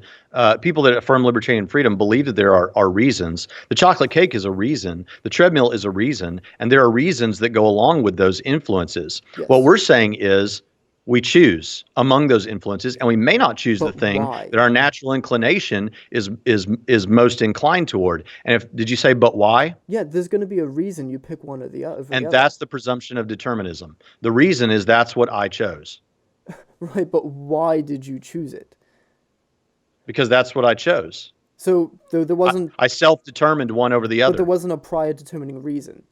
people that affirm libertarian freedom believe that there are reasons. The chocolate cake is a reason. The treadmill is a reason, and there are reasons that go along with those influences. Yes. What we're saying is we choose among those influences, and we may not choose But the thing why? that our natural inclination is most inclined toward. And did you say but why? Yeah, there's going to be a reason you pick one or the other over the And other. that's the presumption of determinism. The reason is that's what I chose Right, but why did you choose it? because that's what I chose. So there wasn't, I self-determined one over the but other. there wasn't a prior determining reason.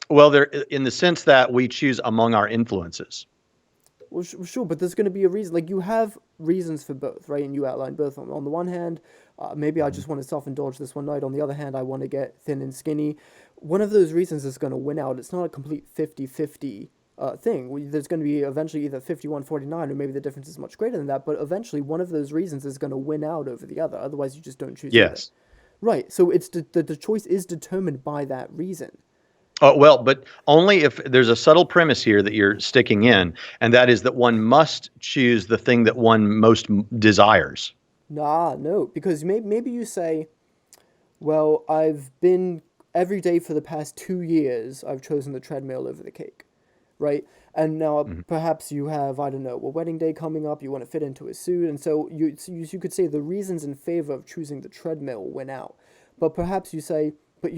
Well, there in the sense that we choose among our influences. Well, sure, but there's going to be a reason. Like, you have reasons for both, right? And you outlined both. On the one hand, maybe I just want to self-indulge this one night. On the other hand, I want to get thin and skinny. One of those reasons is going to win out. It's not a complete 50-50 thing. There's going to be eventually either 51-49, or maybe the difference is much greater than that. But eventually, one of those reasons is going to win out over the other. Otherwise, you just don't choose either. Yes. Right. So it's the choice is determined by that reason. Well, but only if there's a subtle premise here that you're sticking in, and that is that one must choose the thing that one most desires. No, because maybe you say, well, I've been every day for the past 2 years, I've chosen the treadmill over the cake, right? And now perhaps you have, I don't know, a wedding day coming up, you want to fit into a suit, and so you could say the reasons in favor of choosing the treadmill win out. But perhaps you say, but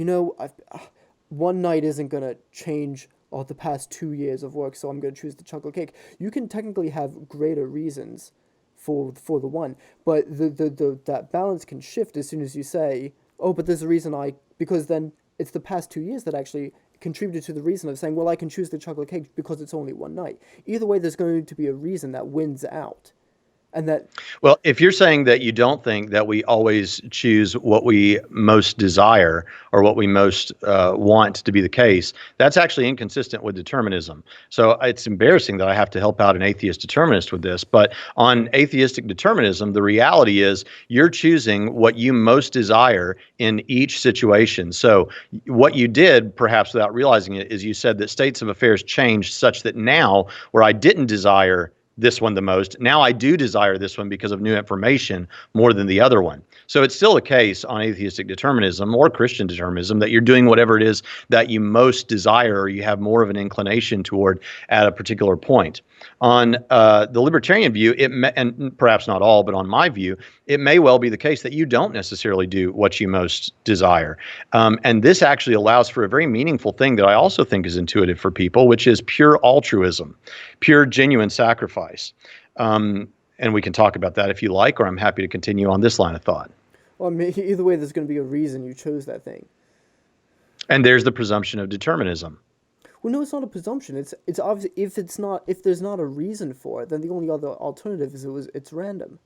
one night isn't going to change the past 2 years of work, so I'm going to choose the chocolate cake. You can technically have greater reasons for the one, but that balance can shift as soon as you say, oh, but there's a reason because then it's the past 2 years that actually contributed to the reason of saying, well, I can choose the chocolate cake because it's only one night. Either way, there's going to be a reason that wins out. And that, Well, if you're saying that you don't think that we always choose what we most desire or what we most want to be the case, that's actually inconsistent with determinism. So it's embarrassing that I have to help out an atheist determinist with this. But on atheistic determinism, the reality is you're choosing what you most desire in each situation. So what you did, perhaps without realizing it, is you said that states of affairs changed such that now where I didn't desire this one the most, now I do desire this one because of new information more than the other one. So it's still a case on atheistic determinism or Christian determinism that you're doing whatever it is that you most desire or you have more of an inclination toward at a particular point. On the libertarian view, and perhaps not all, but on my view, it may well be the case that you don't necessarily do what you most desire. And this actually allows for a very meaningful thing that I also think is intuitive for people, which is pure altruism, pure genuine sacrifice. And we can talk about that if you like, or I'm happy to continue on this line of thought. well, I mean, either way, there's going to be a reason you chose that thing. And there's the presumption of determinism. Well, no, it's not a presumption. It's obviously if there's not a reason for it, then the only other alternative is it's random.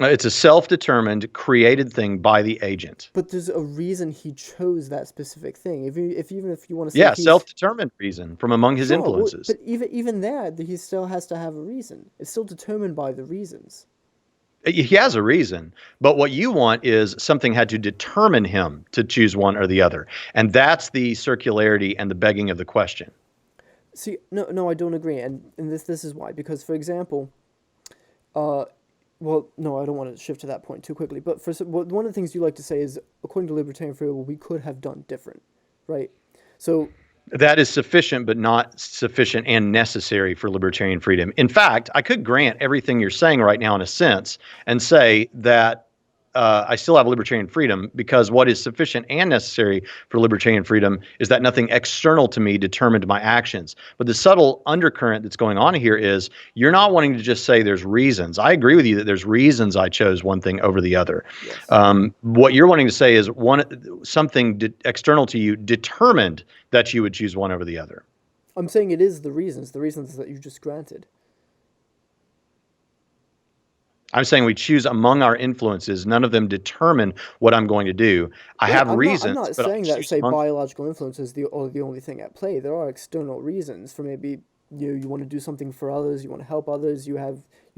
It's a self-determined, created thing by the agent. But there's a reason he chose that specific thing. Even if you want to say Yeah, he's, self-determined reason from among his sure, well, influences. but even there, he still has to have a reason. It's still determined by the reasons. He has a reason, but what you want is something had to determine him to choose one or the other. And that's the circularity and the begging of the question. See, no, I don't agree, and this is why. Because, for example, well, no, I don't want to shift to that point too quickly. But one of the things you like to say is, according to libertarian free will, we could have done different, right? So That is sufficient, but not sufficient and necessary for libertarian freedom. In fact, I could grant everything you're saying right now in a sense and say that I still have libertarian freedom because what is sufficient and necessary for libertarian freedom is that nothing external to me determined my actions. But the subtle undercurrent that's going on here is you're not wanting to just say there's reasons. I agree with you that there's reasons I chose one thing over the other. yes. What you're wanting to say is something external to you determined that you would choose one over the other. I'm saying it is the reasons that you just granted. I'm saying we choose among our influences. None of them determine what I'm going to do. I Yeah, have I'm reasons, not but I saying that, choose say, among. biological influence is the only thing at play. There are external reasons for maybe you want to do something for others, you want to help others, you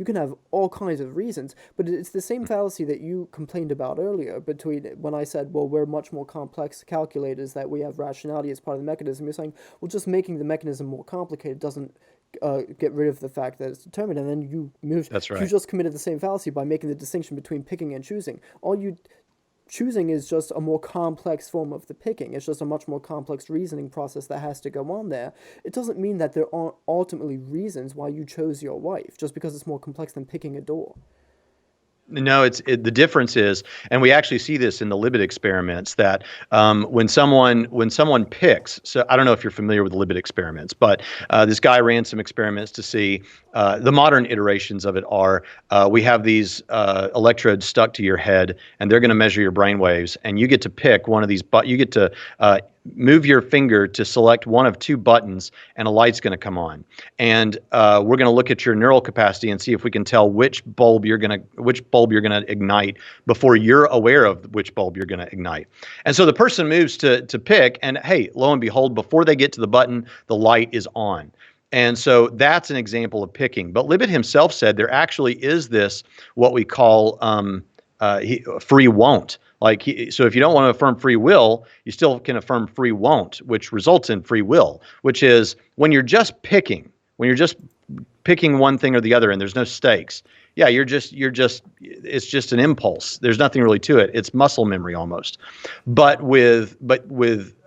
can have all kinds of reasons, but it's the same fallacy that you complained about earlier between when I said, well, we're much more complex calculators, that we have rationality as part of the mechanism. You're saying, well, just making the mechanism more complicated doesn't get rid of the fact that it's determined, and then That's you right. just committed the same fallacy by making the distinction between picking and choosing. All you choosing is just a more complex form of the picking. It's just a much more complex reasoning process that has to go on there. It doesn't mean that there aren't ultimately reasons why you chose your wife, just because it's more complex than picking a door. No, the difference is, and we actually see this in the Libet experiments, that when someone picks. So I don't know if you're familiar with the Libet experiments, but this guy ran some experiments to see. The modern iterations of it are we have these electrodes stuck to your head, and they're going to measure your brain waves, and you get to pick one of these. But you get to move your finger to select one of two buttons, and a light's going to come on. And we're going to look at your neural capacity and see if we can tell which bulb you're going to ignite before you're aware of which bulb you're going to ignite. And so the person moves to pick, and hey, lo and behold, before they get to the button, the light is on. And so that's an example of picking. But Libet himself said there actually is this, what we call free won't. So if you don't want to affirm free will, you still can affirm free won't, which results in free will, which is when you're just picking one thing or the other and there's no stakes. Yeah, it's just an impulse. There's nothing really to it. It's muscle memory almost. But with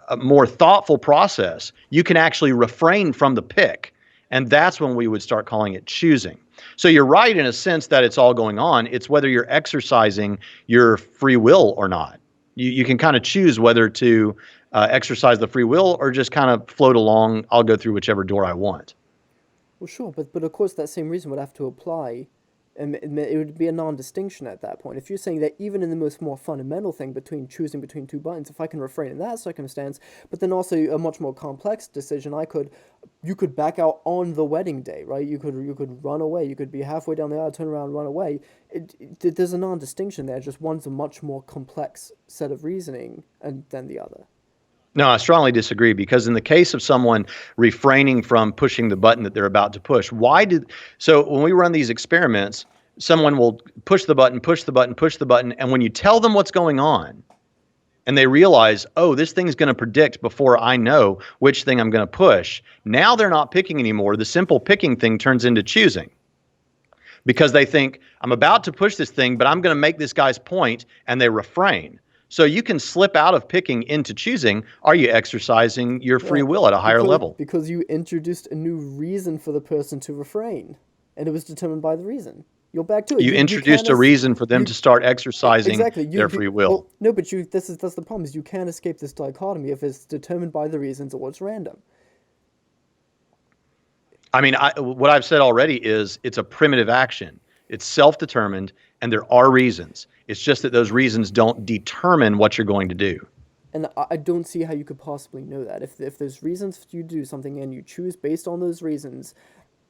a more thoughtful process, you can actually refrain from the pick. And that's when we would start calling it choosing. So you're right in a sense that it's all going on. It's whether you're exercising your free will or not. You can kind of choose whether to exercise the free will or just kind of float along. I'll go through whichever door I want. Well, sure, but of course that same reason would have to apply, and it would be a non-distinction at that point. If you're saying that even in the most more fundamental thing between choosing between two buttons, if I can refrain in that circumstance, but then also a much more complex decision, you could back out on the wedding day, right? You could run away. You could be halfway down the aisle, turn around, run away. There's a non-distinction there. Just one's a much more complex set of reasoning than the other. No, I strongly disagree because in the case of someone refraining from pushing the button that they're about to push, so when we run these experiments, someone will push the button, push the button, push the button, and when you tell them what's going on, and they realize, oh, this thing's going to predict before I know which thing I'm going to push, now they're not picking anymore. The simple picking thing turns into choosing because they think, I'm about to push this thing, but I'm going to make this guy's point, and they refrain. So you can slip out of picking into choosing. Are you exercising your free will at a higher level? Because you introduced a new reason for the person to refrain, and it was determined by the reason. You're back to it. You introduced a reason for them to start exercising their free will. Well, no, but that's the problem, is you can't escape this dichotomy if it's determined by the reasons or it's random. I mean, what I've said already is it's a primitive action. It's self-determined, and there are reasons. It's just that those reasons don't determine what you're going to do. And I don't see how you could possibly know that. If there's reasons for you to do something and you choose based on those reasons,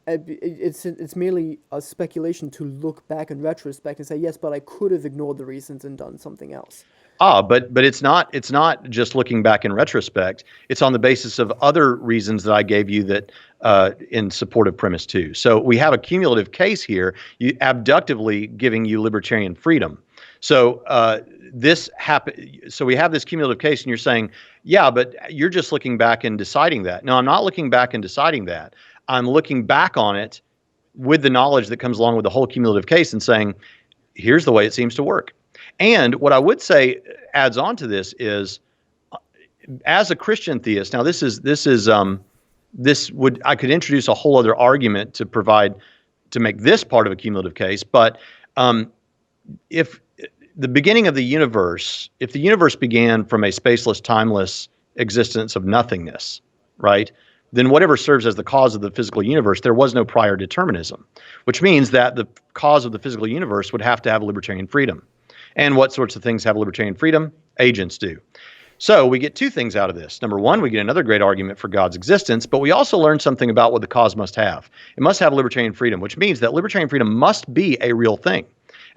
it's merely a speculation to look back in retrospect and say, yes, but I could have ignored the reasons and done something else. But it's not just looking back in retrospect. It's on the basis of other reasons that I gave you that in support of premise two. So we have a cumulative case here, abductively giving you libertarian freedom. So So we have this cumulative case, and you're saying, yeah, but you're just looking back and deciding that. No, I'm not looking back and deciding that. I'm looking back on it with the knowledge that comes along with the whole cumulative case and saying, here's the way it seems to work. And what I would say adds on to this is, as a Christian theist, now I could introduce a whole other argument to make this part of a cumulative case, but if the beginning of the universe, if the universe began from a spaceless, timeless existence of nothingness, right, then whatever serves as the cause of the physical universe, there was no prior determinism, which means that the cause of the physical universe would have to have libertarian freedom. And what sorts of things have libertarian freedom? Agents do. So we get two things out of this. Number one, we get another great argument for God's existence, but we also learn something about what the cause must have. It must have libertarian freedom, which means that libertarian freedom must be a real thing.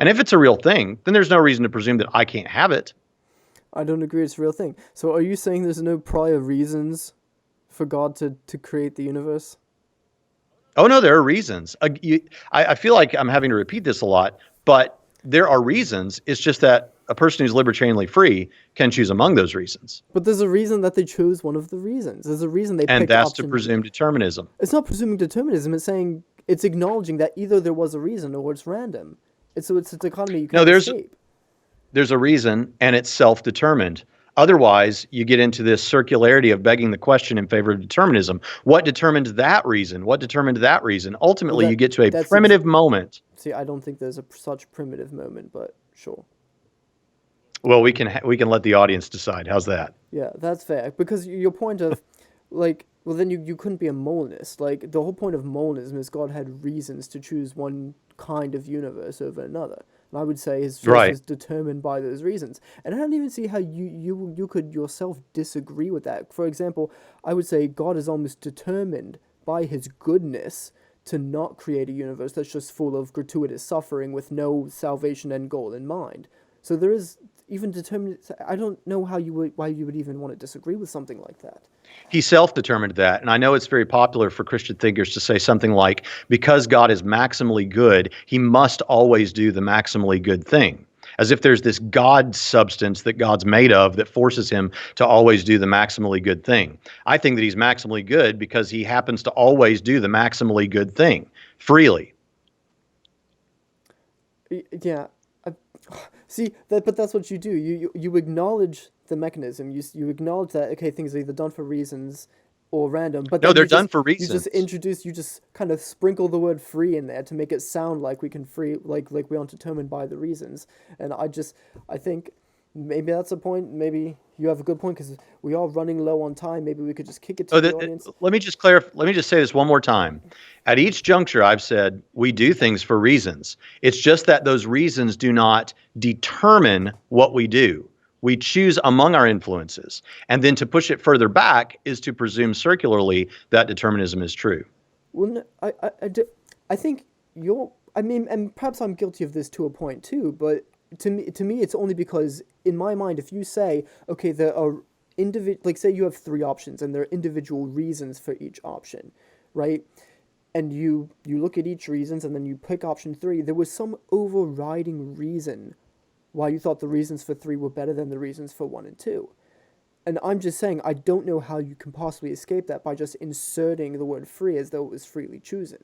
And if it's a real thing, then there's no reason to presume that I can't have it. I don't agree it's a real thing. So are you saying there's no prior reasons for God to create the universe? Oh, no, there are reasons. I feel like I'm having to repeat this a lot, but there are reasons. It's just that a person who's libertarianly free can choose among those reasons. But there's a reason that they chose one of the reasons. There's a reason they And picked that's to option. presume determinism. It's not presuming determinism. It's saying it's acknowledging that either there was a reason or it's random. It's a dichotomy you can't escape. There's a reason, and it's self-determined. Otherwise, you get into this circularity of begging the question in favor of determinism. What determined that reason? What determined that reason? Ultimately, you get to a primitive moment. See, I don't think there's such primitive moment, but sure. Well, we can let the audience decide. How's that? Yeah, that's fair. Because your point of, like, well, then you couldn't be a monist. Like, the whole point of monism is God had reasons to choose one kind of universe over another. And I would say his choice is determined by those reasons. And I don't even see how you could yourself disagree with that. For example, I would say God is almost determined by his goodness to not create a universe that's just full of gratuitous suffering with no salvation end goal in mind. So there is even determined. I don't know why you would even want to disagree with something like that. He self-determined that, and I know it's very popular for Christian thinkers to say something like, because God is maximally good, he must always do the maximally good thing, as if there's this God substance that God's made of that forces him to always do the maximally good thing. I think that he's maximally good because he happens to always do the maximally good thing freely. Yeah. See, but that's what you do. You acknowledge the mechanism. You acknowledge that, okay, things are either done for reasons or random. But no, they're done for reasons. You just kind of sprinkle the word free in there to make it sound like we can free, like we aren't determined by the reasons. And I think maybe that's a point. Maybe you have a good point because we are running low on time. Maybe we could just kick it to the audience. Let me just clarify. Let me just say this one more time. At each juncture, I've said we do things for reasons. It's just that those reasons do not determine what we do. We choose among our influences. And then to push it further back is to presume circularly that determinism is true. Well, no, I think and perhaps I'm guilty of this to a point too, but to me, it's only because in my mind, if you say, okay, there are like say you have 3 options and there are individual reasons for each option, right? And you look at each reasons and then you pick option 3, there was some overriding reason why you thought the reasons for 3 were better than the reasons for 1 and 2. And I'm just saying, I don't know how you can possibly escape that by just inserting the word free as though it was freely chosen.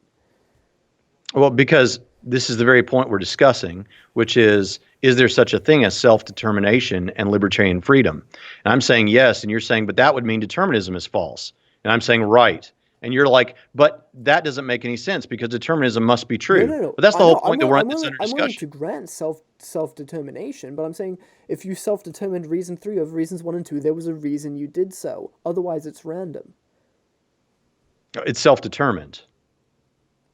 Well, because this is the very point we're discussing, which is there such a thing as self-determination and libertarian freedom? And I'm saying yes, and you're saying, but that would mean determinism is false. And I'm saying right. And you're like, but that doesn't make any sense because determinism must be true. No. But that's the whole point that we're under discussion. I'm willing to grant self-determination, but I'm saying if you self-determined reason 3 over reasons 1 and 2, there was a reason you did so. Otherwise, it's random. It's self-determined.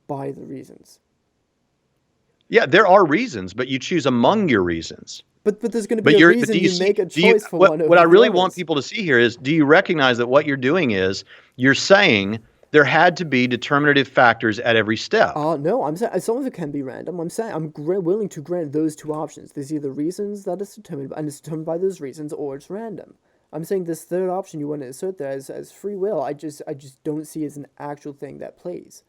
By the reasons. Yeah, there are reasons, but you choose among your reasons. But there's going to be a reason you make a choice for one over what I really others. want people to see here is, do you recognize that what you're doing is you're saying there had to be determinative factors at every step? No, I'm saying some of it can be random. I'm saying I'm willing to grant those 2 options. There's either reasons that is determined, and it's determined by those reasons, or it's random. I'm saying this third option you want to insert there as free will. I just don't see as an actual thing that plays.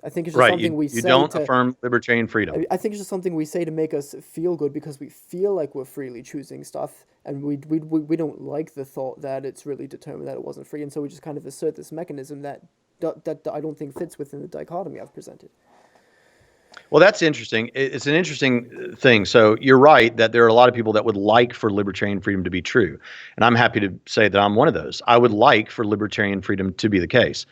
I think it's just something we say. You don't affirm libertarian freedom. I think it's just something we say to make us feel good because we feel like we're freely choosing stuff, and we don't like the thought that it's really determined that it wasn't free, and so we just kind of assert this mechanism that I don't think fits within the dichotomy I've presented. Well, that's interesting. It's an interesting thing. So you're right that there are a lot of people that would like for libertarian freedom to be true, and I'm happy to say that I'm one of those. I would like for libertarian freedom to be the case.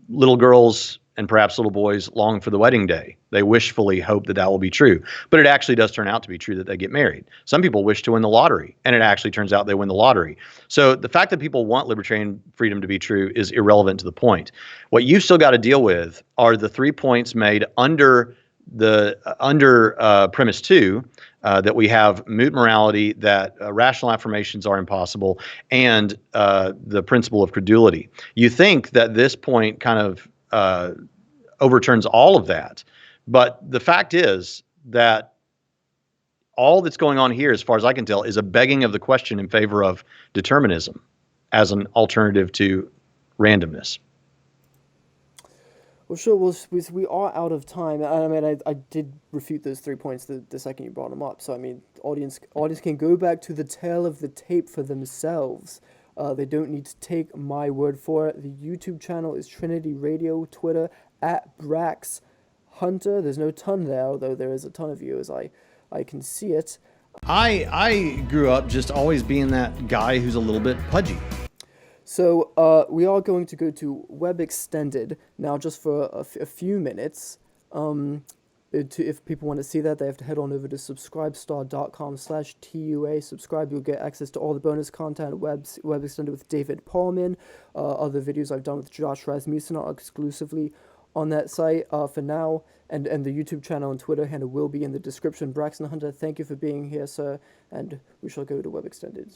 Little girls and perhaps little boys long for the wedding day. They wishfully hope that will be true. But it actually does turn out to be true that they get married. Some people wish to win the lottery, and it actually turns out they win the lottery. So the fact that people want libertarian freedom to be true is irrelevant to the point. What you've still got to deal with are the 3 points made under premise 2, that we have moot morality, that rational affirmations are impossible, and the principle of credulity. You think that this point kind of overturns all of that. But the fact is that all that's going on here, as far as I can tell, is a begging of the question in favor of determinism as an alternative to randomness. Well, sure. Well, we are out of time. I mean, I did refute those 3 points the second you brought them up. So I mean, audience can go back to the tail of the tape for themselves. They don't need to take my word for it. The YouTube channel is Trinity Radio. Twitter at Brax Hunter. There's no ton there, although there is a ton of viewers. I can see it. I grew up just always being that guy who's a little bit pudgy. So we are going to go to Web Extended now, just for a few minutes. If people want to see that, they have to head on over to subscribestar.com/TUA. Subscribe, you'll get access to all the bonus content, Web Extended with David Paulman. Other videos I've done with Josh Rasmussen are exclusively on that site for now. And the YouTube channel and Twitter handle will be in the description. Braxton Hunter, thank you for being here, sir. And we shall go to Web Extended.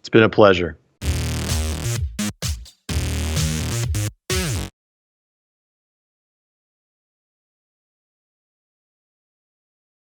It's been a pleasure.